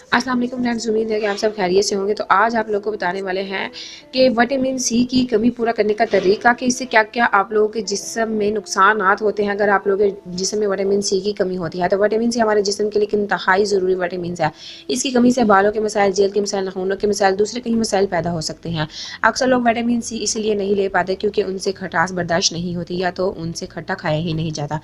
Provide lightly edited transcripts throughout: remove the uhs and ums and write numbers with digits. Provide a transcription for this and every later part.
अस्सलाम वालेकुम फ्रेंड्स, उम्मीद है कि आप सब खैरियत से होंगे। तो आज आप लोगों को बताने वाले हैं कि विटामिन सी की कमी पूरा करने का तरीका, कि इससे क्या-क्या आप लोगों के जिस्म में नुकसानात होते हैं अगर आप लोगों के जिस्म में विटामिन सी की कमी होती है। तो विटामिन सी हमारे जिस्म के लिए एक इंतहाई ज़रूरी विटामिन है। इसकी कमी से बालों के मसाइल, जल्द के मसाइल, नाखूनों के मसाइल, दूसरे कई मसाइल पैदा हो सकते हैं। अक्सर लोग विटामिन सी इसलिए नहीं ले पाते क्योंकि उनसे खटास बर्दाश्त नहीं होती या तो उनसे खट्टा खाया ही नहीं जाता।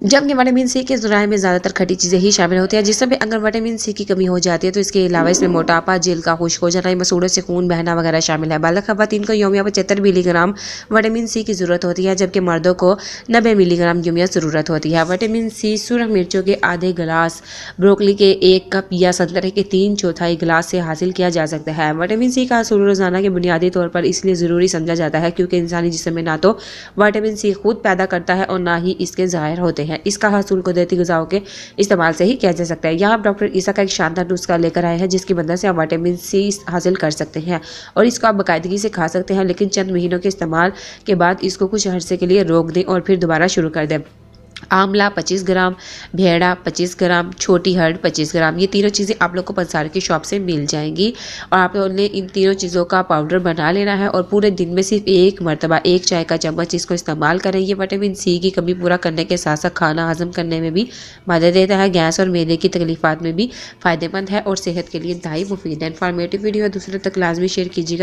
जबकि विटामिन सी के ज़राए में ज़्यादातर खट्टी चीज़ें ही शामिल होती हैं, जिसमें अगर विटामिन सी की कमी हो जाती है तो इसके अलावा इसमें मोटापा, जल्द का खुश्क हो जाना, मसूड़ों से खून बहना वगैरह शामिल है। बालिग़ ख़वातीन को यौमिया 75 मिलीग्राम विटामिन सी की ज़रूरत होती है, जबकि मर्दों को 90 मिलीग्राम यौमिया ज़रूरत होती है। विटामिन सी सुरख मिर्चों के आधे गिलास, ब्रोकली के 1 कप या संतरे के 3/4 गिलास से हासिल किया जा सकता है। विटामिन सी का असूल रोज़ाना के बुनियादी तौर पर इसलिए ज़रूरी समझा जाता है क्योंकि इंसानी जिस्म में ना तो विटामिन सी खुद पैदा करता है और ना ही इसके ज़ाहिर होते हैं। इसका हासिल कुदरती ग़िज़ाओं के इस्तेमाल से ही किया जा सकता है। यहाँ डॉक्टर ईसा का एक शानदार नुस्खा लेकर आए हैं जिसकी मदद से आप विटामिन सी हासिल कर सकते हैं और इसको आप बाकायदगी से खा सकते हैं, लेकिन चंद महीनों के इस्तेमाल के बाद इसको कुछ अरसे के लिए रोक दें और फिर दोबारा शुरू कर दें। आंवला 25 ग्राम, भेड़ा 25 ग्राम, छोटी हर्ड 25 ग्राम, ये तीनों चीज़ें आप लोग को पंसार की शॉप से मिल जाएंगी और आप लोगों ने इन तीनों चीज़ों का पाउडर बना लेना है और पूरे दिन में सिर्फ एक मरतबा 1 चाय का चम्मच इसको इस्तेमाल करें। ये विटामिन सी की कमी पूरा करने के साथ साथ खाना हजम करने में भी मदद देता है, गैस और मैदे की तकलीफात में भी फ़ायदेमंद है और सेहत के लिए इंतहाई मुफीद है। इन्फॉर्मेटिव वीडियो दूसरों तक लाजमी शेयर कीजिएगा।